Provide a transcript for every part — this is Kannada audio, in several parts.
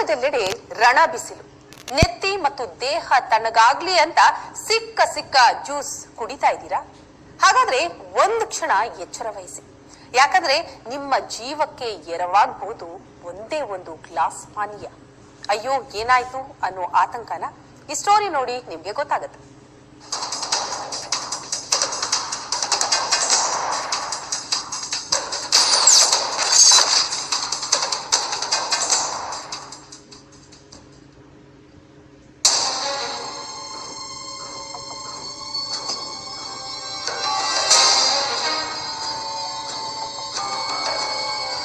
ರಾಜ್ಯದೆಲ್ಲೆಡೆ ರಣ ಬಿಸಿಲು, ನೆತ್ತಿ ಮತ್ತು ದೇಹ ತಣ್ಣಗಾಗ್ಲಿ ಅಂತ ಸಿಕ್ಕ ಜ್ಯೂಸ್ ಕುಡಿತಾ ಇದ್ದೀರಾ? ಹಾಗಾದ್ರೆ ಒಂದು ಕ್ಷಣ ಎಚ್ಚರ ವಹಿಸಿ, ಯಾಕಂದ್ರೆ ನಿಮ್ಮ ಜೀವಕ್ಕೆ ಎರವಾಗಬಹುದು ಒಂದೇ ಒಂದು ಗ್ಲಾಸ್ ಪಾನೀಯ. ಅಯ್ಯೋ ಏನಾಯ್ತು ಅನ್ನೋ ಆತಂಕನ ಈ ಸ್ಟೋರಿ ನೋಡಿ ನಿಮ್ಗೆ ಗೊತ್ತಾಗುತ್ತೆ.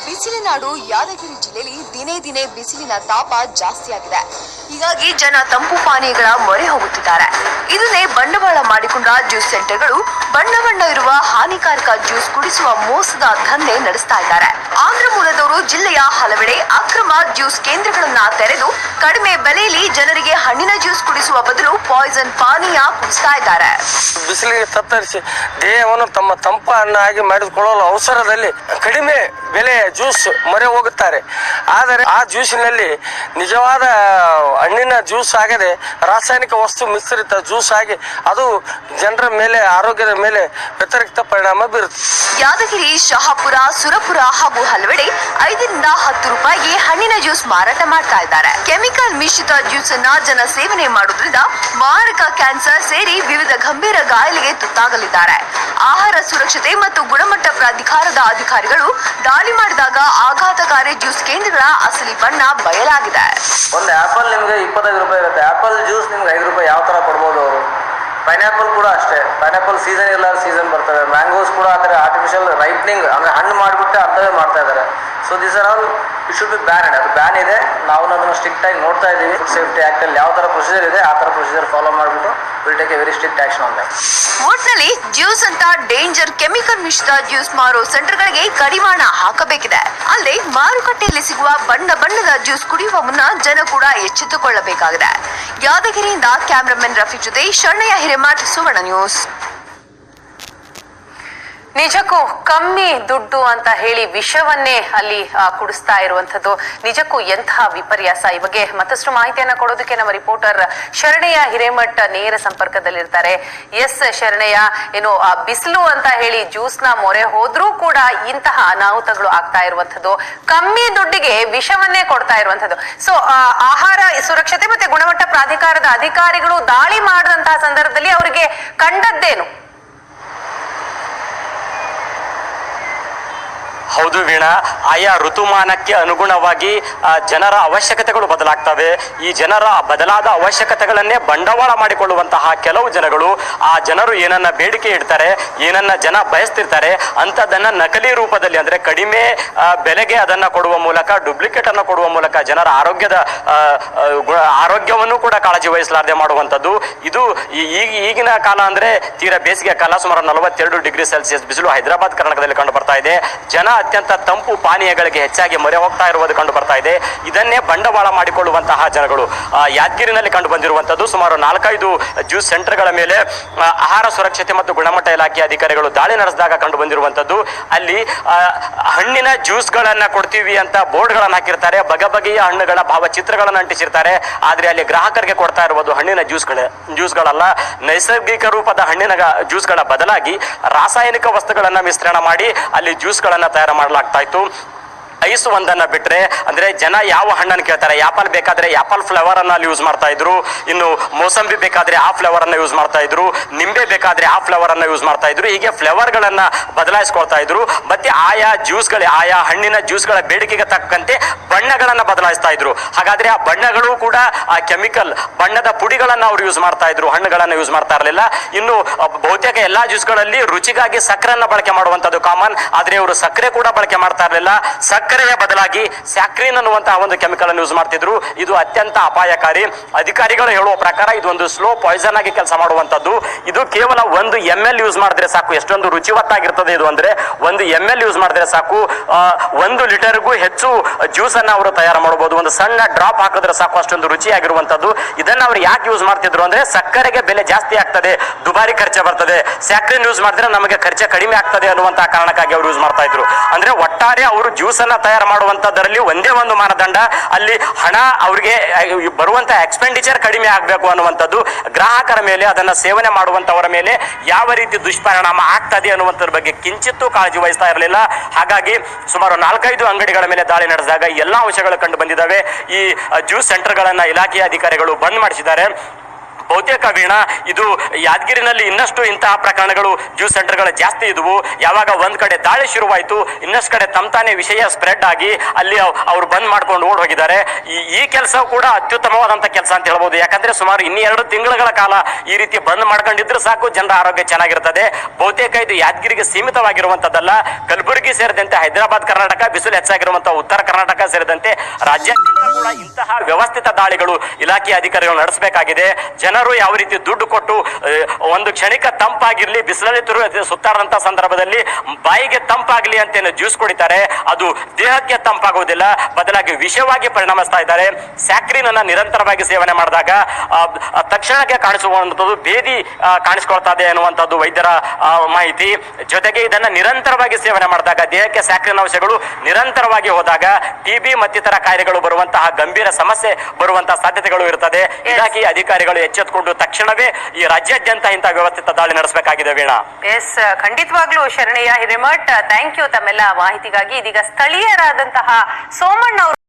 ಬಿಸಿಲಿನಾಡು ಯಾದಗಿರಿ ಜಿಲ್ಲೆಯಲ್ಲಿ ದಿನೇ ದಿನೇ ಬಿಸಿಲಿನ ತಾಪ ಜಾಸ್ತಿಯಾಗಿದೆ. ಹೀಗಾಗಿ ಜನ ತಂಪು ಪಾನೀಯಗಳ ಮೊರೆ ಹೋಗುತ್ತಿದ್ದಾರೆ. ಇದನ್ನೇ ಬಂಡವಾಳ ಮಾಡಿಕೊಂಡ ಜ್ಯೂಸ್ ಸೆಂಟರ್ಗಳು ಬಣ್ಣ ಇರುವ ಹಾನಿಕಾರಕ ಜ್ಯೂಸ್ ಕುಡಿಸುವ ಮೋಸದ ದಂಧೆ ನಡೆಸ್ತಾ ಇದ್ದಾರೆ. ಆಂಧ್ರ ಮೂಲದವರು ಜಿಲ್ಲೆಯ ಹಲವೆಡೆ ಅಕ್ರಮ ಜ್ಯೂಸ್ ಕೇಂದ್ರಗಳನ್ನ ತೆರೆದು ಕಡಿಮೆ ಬೆಲೆಯಲ್ಲಿ ಜನರಿಗೆ ಹಣ್ಣಿನ ಜ್ಯೂಸ್ ಕುಡಿಸುವ ಬದಲು ಪಾಯ್ಸನ್ ಪಾನೀಯ ಕುಡಿಸ್ತಾ ಇದ್ದಾರೆ. ಬಿಸಿಲಿಗೆ ತತ್ತರಿಸಿ ದೇಹವನ್ನು ತಮ್ಮ ತಂಪನ್ನಾಗಿ ಮಾಡಿಕೊಳ್ಳಲು ಅವಸರದಲ್ಲಿ ಕಡಿಮೆ ಬೆಲೆಯ ಜ್ಯೂಸ್ ಮೊರೆ ಹೋಗುತ್ತಾರೆ. ಆದರೆ ಆ ಜ್ಯೂಸಿನಲ್ಲಿ ನಿಜವಾದ ಹಣ್ಣಿನ ಜ್ಯೂಸ್ ಆಗದೆ ರಾಸಾಯನಿಕ ವಸ್ತು ಮಿಶ್ರಿತ ಜ್ಯೂಸ್ ಆಗಿ ಅದು ಜನರ ಮೇಲೆ ಆರೋಗ್ಯದ ಮೇಲೆ ವ್ಯತಿರಿಕ್ತ ಪರಿಣಾಮ ಬೀರುತ್ತೆ. ಯಾದಗಿರಿ, ಶಹಾಪುರ, ಸುರಪುರ ಹಾಗೂ ಹಲವೆಡೆ 5 ರಿಂದ 10 ರೂಪಾಯಿಗೆ ಹಣ್ಣಿನ ಜ್ಯೂಸ್ ಮಾರಾಟ ಮಾಡ್ತಾ ಇದ್ದಾರೆ. ಕೆಮಿಕಲ್ ಮಿಶ್ರಿತ ಜ್ಯೂಸ್ ಅನ್ನ ಜನ ಸೇವನೆ ಮಾಡುವುದರಿಂದ ಮಾರಕ ಕ್ಯಾನ್ಸರ್ ಸೇರಿ ವಿವಿಧ ಗಂಭೀರ ಕಾಯಿಲೆಗೆ ತುತ್ತಾಗಲಿದ್ದಾರೆ. ಆಹಾರ ಸುರಕ್ಷತೆ ಮತ್ತು ಗುಣಮಟ್ಟ ಪ್ರಾಧಿಕಾರದ ಅಧಿಕಾರಿಗಳು ದಾಳಿ ಮಾಡಿದಾಗ ಆಘಾತಕಾರಿ ಜ್ಯೂಸ್ ಕೇಂದ್ರಗಳ ಅಸಲಿ ಬಣ್ಣ ಬಯಲಾಗಿದೆ. ಒಂದು ಆಪಲ್ ನಿಮ್ಗೆ 25 ರೂಪಾಯಿ ಇರುತ್ತೆ. ಆಪಲ್ ಜ್ಯೂಸ್ ನಿಮ್ಗೆ 5 ರೂಪಾಯಿ ಯಾವ ತರ ಕೊಡ್ಬೋದು ಅವರು. ಪೈನಾಪಲ್ ಕೂಡ ಅಷ್ಟೇ, ಪೈನಾಪಲ್ ಸೀಸನ್ ಇಲ್ಲ ಸೀಸನ್ ಬರ್ತದೆ. ಮ್ಯಾಂಗೋಸ್ ಕೂಡ ಆ ಥರ ಆರ್ಟಿಫಿಷಿಯಲ್ ರೈಪ್ನಿಂಗ್ ಅಂದರೆ ಹಣ್ಣು ಮಾಡಿಬಿಟ್ಟು ಅಂಥವೇ ಮಾಡ್ತಾ ಇದ್ದಾರೆ. So this are all it should be banned. ಅದು ಬ್ಯಾನ್ ಇದೆ, ನಾವು ಅದನ್ನು ಸ್ಟ್ರಿಕ್ಟ್ ಆಗಿ ನೋಡ್ತಾ ಇದ್ದೀವಿ. ಫುಡ್ ಸೇಫ್ಟಿ ಆ್ಯಕ್ಟಲ್ಲಿ ಯಾವ ಥರ ಪ್ರೊಸೀಜರ್ ಇದೆ ಆ ಥರ ಪ್ರೊಸೀಜರ್ ಫಾಲೋ ಮಾಡಿಬಿಟ್ಟು will take A very strict action on that. ಒಟ್ನಲ್ಲಿ ಜ್ಯೂಸ್ ಅಂತ ಡೇಂಜರ್ ಕೆಮಿಕಲ್ ಮಿಶ್ರಿತ ಜ್ಯೂಸ್ ಮಾರೋ ಸೆಂಟರ್ಗಳಿಗೆ ಕಡಿವಾಣ ಹಾಕಬೇಕಿದೆ. ಅಲ್ಲದೆ ಮಾರುಕಟ್ಟೆಯಲ್ಲಿ ಸಿಗುವ ಬಣ್ಣದ ಜ್ಯೂಸ್ ಕುಡಿಯುವ ಮುನ್ನ ಜನ ಕೂಡ ಎಚ್ಚೆತ್ತುಕೊಳ್ಳಬೇಕಾಗಿದೆ. ಯಾದಗಿರಿಯಿಂದ ಕ್ಯಾಮರಾಮನ್ ರಫೀಕ್ ಜೊತೆ ಶರಣಯ್ಯ ಹಿರೇಮಠ್, ಸುವರ್ಣ ನ್ಯೂಸ್. ನಿಜಕ್ಕೂ ಕಮ್ಮಿ ದುಡ್ಡು ಅಂತ ಹೇಳಿ ವಿಷವನ್ನೇ ಅಲ್ಲಿ ಕುಡಿಸ್ತಾ ಇರುವಂತದ್ದು ನಿಜಕ್ಕೂ ಎಂತಹ ವಿಪರ್ಯಾಸ. ಈ ಬಗ್ಗೆ ಮತ್ತಷ್ಟು ಮಾಹಿತಿಯನ್ನ ಕೊಡೋದಕ್ಕೆ ನಮ್ಮ ರಿಪೋರ್ಟರ್ ಶರಣಯ್ಯ ಹಿರೇಮಠ್ ನೇರ ಸಂಪರ್ಕದಲ್ಲಿರ್ತಾರೆ. ಎಸ್ ಶರಣಯ್ಯ, ಏನು ಬಿಸಿಲು ಅಂತ ಹೇಳಿ ಜ್ಯೂಸ್ ನ ಮೊರೆ ಹೋದ್ರೂ ಕೂಡ ಇಂತಹ ಅನಾಹುತಗಳು ಆಗ್ತಾ ಇರುವಂತದ್ದು, ಕಮ್ಮಿ ದುಡ್ಡಿಗೆ ವಿಷವನ್ನೇ ಕೊಡ್ತಾ ಇರುವಂತದ್ದು. ಸೊ ಆಹಾರ ಸುರಕ್ಷತೆ ಮತ್ತೆ ಗುಣಮಟ್ಟ ಪ್ರಾಧಿಕಾರದ ಅಧಿಕಾರಿಗಳು ದಾಳಿ ಮಾಡಿದಂತಹ ಸಂದರ್ಭದಲ್ಲಿ ಅವರಿಗೆ ಕಂಡದ್ದೇನು? ಹೌದು ವೀಣಾ, ಆಯಾ ಋತುಮಾನಕ್ಕೆ ಅನುಗುಣವಾಗಿ ಜನರ ಅವಶ್ಯಕತೆಗಳು ಬದಲಾಗ್ತವೆ. ಈ ಜನರ ಬದಲಾದ ಅವಶ್ಯಕತೆಗಳನ್ನೇ ಬಂಡವಾಳ ಮಾಡಿಕೊಳ್ಳುವಂತಹ ಕೆಲವು ಜನಗಳು, ಆ ಜನರು ಏನನ್ನ ಬೇಡಿಕೆ ಇಡ್ತಾರೆ, ಏನನ್ನ ಜನ ಬಯಸ್ತಿರ್ತಾರೆ ಅಂಥದ್ದನ್ನ ನಕಲಿ ರೂಪದಲ್ಲಿ ಅಂದ್ರೆ ಕಡಿಮೆ ಬೆಲೆಗೆ ಅದನ್ನ ಕೊಡುವ ಮೂಲಕ, ಡುಪ್ಲಿಕೇಟ್ ಅನ್ನು ಕೊಡುವ ಮೂಲಕ ಜನರ ಆರೋಗ್ಯವನ್ನು ಕೂಡ ಕಾಳಜಿ ವಹಿಸಲಾರದೆ ಮಾಡುವಂಥದ್ದು. ಇದು ಈಗಿನ ಕಾಲ ಅಂದ್ರೆ ತೀರಾ ಬೇಸಿಗೆ ಕಾಲ, ಸುಮಾರು 42 ಡಿಗ್ರಿ ಸೆಲ್ಸಿಯಸ್ ಬಿಸಿಲು ಹೈದರಾಬಾದ್ ಕರ್ನಾಟಕದಲ್ಲಿ ಕಂಡು ಬರ್ತಾ ಇದೆ. ಜನ ಅತ್ಯಂತ ತಂಪು ಪಾನೀಯಗಳಿಗೆ ಹೆಚ್ಚಾಗಿ ಮೊರೆ ಹೋಗ್ತಾ ಇರುವುದು ಕಂಡು ಬರ್ತಾ ಇದೆ. ಇದನ್ನೇ ಬಂಡವಾಳ ಮಾಡಿಕೊಳ್ಳುವಂತಹ ಜನಗಳು ಯಾದಗಿರಿನಲ್ಲಿ ಕಂಡು ಬಂದಿರುವಂತದ್ದು. ಸುಮಾರು 4-5 ಜ್ಯೂಸ್ ಸೆಂಟರ್ಗಳ ಮೇಲೆ ಆಹಾರ ಸುರಕ್ಷತೆ ಮತ್ತು ಗುಣಮಟ್ಟ ಇಲಾಖೆ ಅಧಿಕಾರಿಗಳು ದಾಳಿ ನಡೆಸಿದಾಗ ಕಂಡು ಬಂದಿರುವಂತದ್ದು. ಅಲ್ಲಿ ಹಣ್ಣಿನ ಜ್ಯೂಸ್ಗಳನ್ನ ಕೊಡ್ತೀವಿ ಅಂತ ಬೋರ್ಡ್ಗಳನ್ನು ಹಾಕಿರ್ತಾರೆ, ಬಗೆಯ ಹಣ್ಣುಗಳ ಭಾವಚಿತ್ರಗಳನ್ನು ಅಂಟಿಸಿರ್ತಾರೆ. ಆದ್ರೆ ಅಲ್ಲಿ ಗ್ರಾಹಕರಿಗೆ ಕೊಡ್ತಾ ಇರುವುದು ಹಣ್ಣಿನ ಜ್ಯೂಸ್ಗಳಲ್ಲ, ನೈಸರ್ಗಿಕ ರೂಪದ ಹಣ್ಣಿನ ಜ್ಯೂಸ್ಗಳ ಬದಲಾಗಿ ರಾಸಾಯನಿಕ ವಸ್ತುಗಳನ್ನ ಮಿಶ್ರಣ ಮಾಡಿ ಅಲ್ಲಿ ಜ್ಯೂಸ್ಗಳನ್ನ ತಯಾರು ಮಾಡಲಾಗ್ತಾ ಇತ್ತು. ಐಸ್ ಒಂದನ್ನ ಬಿಟ್ರೆ ಅಂದ್ರೆ ಜನ ಯಾವ ಹಣ್ಣನ್ನು ಕೇಳ್ತಾರೆ, ಆಪಲ್ ಬೇಕಾದ್ರೆ ಆಪಲ್ ಫ್ಲೇವರ್ ಅನ್ನ ಅಲ್ಲಿ ಯೂಸ್ ಮಾಡ್ತಾ ಇದ್ರು, ಇನ್ನು ಮೋಸಂಬಿ ಬೇಕಾದ್ರೆ ಆ ಫ್ಲೇವರ್ ಅನ್ನ ಯೂಸ್ ಮಾಡ್ತಾ ಇದ್ರು, ನಿಂಬೆ ಬೇಕಾದ್ರೆ ಆ ಫ್ಲೇವರ್ ಅನ್ನ ಯೂಸ್ ಮಾಡ್ತಾ ಇದ್ರು. ಹೀಗೆ ಫ್ಲೇವರ್ ಗಳನ್ನ ಬದಲಾಯಿಸ್ಕೊಳ್ತಾ ಇದ್ರು. ಮತ್ತೆ ಆಯಾ ಹಣ್ಣಿನ ಜ್ಯೂಸ್ಗಳ ಬೇಡಿಕೆಗೆ ತಕ್ಕಂತೆ ಬಣ್ಣಗಳನ್ನ ಬದಲಾಯಿಸ್ತಾ ಇದ್ರು. ಹಾಗಾದ್ರೆ ಆ ಬಣ್ಣಗಳು ಕೂಡ ಆ ಕೆಮಿಕಲ್ ಬಣ್ಣದ ಪುಡಿಗಳನ್ನ ಅವ್ರು ಯೂಸ್ ಮಾಡ್ತಾ ಇದ್ರು, ಹಣ್ಣುಗಳನ್ನ ಯೂಸ್ ಮಾಡ್ತಾ ಇರಲಿಲ್ಲ. ಇನ್ನು ಬಹುತೇಕ ಎಲ್ಲಾ ಜ್ಯೂಸ್ಗಳಲ್ಲಿ ರುಚಿಗಾಗಿ ಸಕ್ಕರೆಯನ್ನ ಬಳಕೆ ಮಾಡುವಂತದ್ದು ಕಾಮನ್, ಆದ್ರೆ ಇವರು ಸಕ್ಕರೆ ಕೂಡ ಬಳಕೆ ಮಾಡ್ತಾ ಇರಲಿಲ್ಲ. ಸಕ್ಕರೆಯ ಬದಲಾಗಿ ಸ್ಯಾಕ್ರಿನ್ ಅನ್ನುವಂತಹ ಒಂದು ಕೆಮಿಕಲ್ ಅನ್ನು ಯೂಸ್ ಮಾಡ್ತಿದ್ರು. ಇದು ಅತ್ಯಂತ ಅಪಾಯಕಾರಿ. ಅಧಿಕಾರಿಗಳು ಹೇಳುವ ಪ್ರಕಾರ ಇದೊಂದು ಸ್ಲೋ ಪಾಯ್ಸನ್ ಆಗಿ ಕೆಲಸ ಮಾಡುವಂತದ್ದು. ಇದು ಕೇವಲ 1 ml ಯೂಸ್ ಮಾಡಿದ್ರೆ ಸಾಕು. ಎಷ್ಟೊಂದು ರುಚಿವತ್ತಾಗಿರ್ತದೆ ಇದು ಅಂದ್ರೆ 1 ml ಯೂಸ್ ಮಾಡಿದ್ರೆ ಸಾಕು. 1 ಲೀಟರ್ಗೂ ಹೆಚ್ಚು ಜ್ಯೂಸ್ ಅನ್ನ ಅವರು ತಯಾರು ಮಾಡಬಹುದು. ಒಂದು ಸಣ್ಣ ಡ್ರಾಪ್ ಹಾಕಿದ್ರೆ ಸಾಕು, ಅಷ್ಟೊಂದು ರುಚಿಯಾಗಿರುವಂತದ್ದು. ಇದನ್ನ ಅವ್ರು ಯಾಕೆ ಯೂಸ್ ಮಾಡ್ತಿದ್ರು ಅಂದ್ರೆ ಸಕ್ಕರೆಗೆ ಬೆಲೆ ಜಾಸ್ತಿ ಆಗ್ತದೆ, ದುಬಾರಿ ಖರ್ಚು ಬರ್ತದೆ. ಸ್ಯಾಕ್ರಿನ್ ಯೂಸ್ ಮಾಡಿದ್ರೆ ನಮಗೆ ಖರ್ಚು ಕಡಿಮೆ ಆಗ್ತದೆ ಅನ್ನುವಂತಹ ಕಾರಣಕ್ಕಾಗಿ ಅವರು ಯೂಸ್ ಮಾಡ್ತಾ ಇದ್ರು. ಅಂದ್ರೆ ಒಟ್ಟಾರೆ ಅವರು ಜ್ಯೂಸ್ ಅನ್ನ ತಯಾರು ಮಾಡುವಂತದ್ದರಲ್ಲಿ ಒಂದೇ ಒಂದು ಮಾನದಂಡ, ಅಲ್ಲಿ ಹಣ ಅವ್ರಿಗೆ ಬರುವಂತಹ ಎಕ್ಸ್ಪೆಂಡಿಚರ್ ಕಡಿಮೆ ಆಗಬೇಕು ಅನ್ನುವಂಥದ್ದು, ಗ್ರಾಹಕರ ಮೇಲೆ ಅದನ್ನ ಸೇವನೆ ಮಾಡುವಂತವರ ಮೇಲೆ ಯಾವ ರೀತಿ ದುಷ್ಪರಿಣಾಮ ಆಗ್ತದೆ ಅನ್ನುವಂಥದ್ರ ಬಗ್ಗೆ ಕಿಂಚಿತ್ತೂ ಕಾಳಜಿ ವಹಿಸ್ತಾ ಇರಲಿಲ್ಲ. ಹಾಗಾಗಿ ಸುಮಾರು 4-5 ಅಂಗಡಿಗಳ ಮೇಲೆ ದಾಳಿ ನಡೆಸಿದಾಗ ಎಲ್ಲಾ ಅಂಶಗಳು ಕಂಡು ಬಂದಿದ್ದಾವೆ. ಈ ಜ್ಯೂಸ್ ಸೆಂಟರ್ಗಳನ್ನ ಇಲಾಖೆಯ ಅಧಿಕಾರಿಗಳು ಬಂದ್ ಮಾಡಿಸಿದ್ದಾರೆ. ಬಹುತೇಕ ವೀಣಾ, ಇದು ಯಾದಗಿರಿನಲ್ಲಿ ಇನ್ನಷ್ಟು ಇಂತಹ ಪ್ರಕರಣಗಳು ಜ್ಯೂಸ್ ಸೆಂಟರ್ಗಳು ಜಾಸ್ತಿ ಇದ್ವು. ಯಾವಾಗ ಒಂದ್ ಕಡೆ ದಾಳಿ ಶುರುವಾಯಿತು, ಇನ್ನಷ್ಟು ಕಡೆ ತಾನೇ ವಿಷಯ ಸ್ಪ್ರೆಡ್ ಆಗಿ ಅಲ್ಲಿ ಅವ್ರು ಬಂದ್ ಮಾಡ್ಕೊಂಡು ಓಡ್ ಹೋಗಿದ್ದಾರೆ. ಈ ಕೆಲಸ ಕೂಡ ಅತ್ಯುತ್ತಮವಾದಂತ ಕೆಲಸ ಅಂತ ಹೇಳ್ಬೋದು. ಯಾಕಂದ್ರೆ ಸುಮಾರು 2 ತಿಂಗಳ ಕಾಲ ಈ ರೀತಿ ಬಂದ್ ಮಾಡ್ಕೊಂಡಿದ್ರೆ ಸಾಕು, ಜನರ ಆರೋಗ್ಯ ಚೆನ್ನಾಗಿರ್ತದೆ. ಬಹುತೇಕ ಇದು ಯಾದಗಿರಿಗೆ ಸೀಮಿತವಾಗಿರುವಂತದ್ದಲ್ಲ, ಕಲಬುರಗಿ ಸೇರಿದಂತೆ ಹೈದರಾಬಾದ್ ಕರ್ನಾಟಕ, ಬಿಸಿಲು ಹೆಚ್ಚಾಗಿರುವಂತಹ ಉತ್ತರ ಕರ್ನಾಟಕ ಸೇರಿದಂತೆ ರಾಜ್ಯಾದ್ಯಂತ ಕೂಡ ಇಂತಹ ವ್ಯವಸ್ಥಿತ ದಾಳಿಗಳು ಇಲಾಖೆಯ ಅಧಿಕಾರಿಗಳು ನಡೆಸಬೇಕಾಗಿದೆ. ಜನರು ಯಾವ ರೀತಿ ದುಡ್ಡು ಕೊಟ್ಟು ಒಂದು ಕ್ಷಣಿಕ ತಂಪಾಗಿರ್ಲಿ, ಬಿಸಿಲಲ್ಲಿ ಸುತ್ತಾಡದಂತ ಸಂದರ್ಭದಲ್ಲಿ ಬಾಯಿಗೆ ತಂಪಾಗ್ಲಿ ಅಂತ ಜ್ಯೂಸ್ ಕುಡಿತಾರೆ, ಅದು ದೇಹಕ್ಕೆ ತಂಪಾಗುವುದಿಲ್ಲ, ಬದಲಾಗಿ ವಿಷವಾಗಿ ಪರಿಣಮಿಸ್ತಾ ಇದ್ದಾರೆ. ಸ್ಯಾಕ್ರಿನನ್ನ ನಿರಂತರವಾಗಿ ಸೇವನೆ ಮಾಡಿದಾಗ ತಕ್ಷಣಕ್ಕೆ ಕಾಣಿಸುವಂಥದ್ದು ಭೇದಿ ಕಾಣಿಸ್ಕೊಳ್ತಾ ಇದೆ ಅನ್ನುವಂಥದ್ದು ವೈದ್ಯರ ಮಾಹಿತಿ. ಜೊತೆಗೆ ಇದನ್ನ ನಿರಂತರವಾಗಿ ಸೇವನೆ ಮಾಡಿದಾಗ ದೇಹಕ್ಕೆ ಸ್ಯಾಕ್ರಿನ್ ಅಂಶಗಳು ನಿರಂತರವಾಗಿ ಹೋದಾಗ ಟಿಬಿ ಮತ್ತಿತರ ಕಾಯಿಲೆಗಳು ಬರುವಂತಹ ಗಂಭೀರ ಸಮಸ್ಯೆ ಬರುವಂತಹ ಸಾಧ್ಯತೆಗಳು ಇರುತ್ತದೆ. ಇಲಾಖೆಯ ಅಧಿಕಾರಿಗಳು ಎಚ್ಚೆತ್ತುಕೊಂಡು ತಕ್ಷಣವೇ ಈ ರಾಜ್ಯಾದ್ಯಂತ ಇಂತಹ ವ್ಯವಸ್ಥಿತ ದಾಳಿ ನಡೆಸಬೇಕಾಗಿದೆ. ವೀಣಾ, ಎಸ್, ಖಂಡಿತವಾಗ್ಲೂ ಶರಣಯ್ಯ ಹಿರೇಮಠ್, ಥ್ಯಾಂಕ್ ಯು ತಮ್ಮೆಲ್ಲ ಮಾಹಿತಿಗಾಗಿ. ಇದೀಗ ಸ್ಥಳೀಯರಾದಂತಹ ಸೋಮಣ್ಣ ಅವರು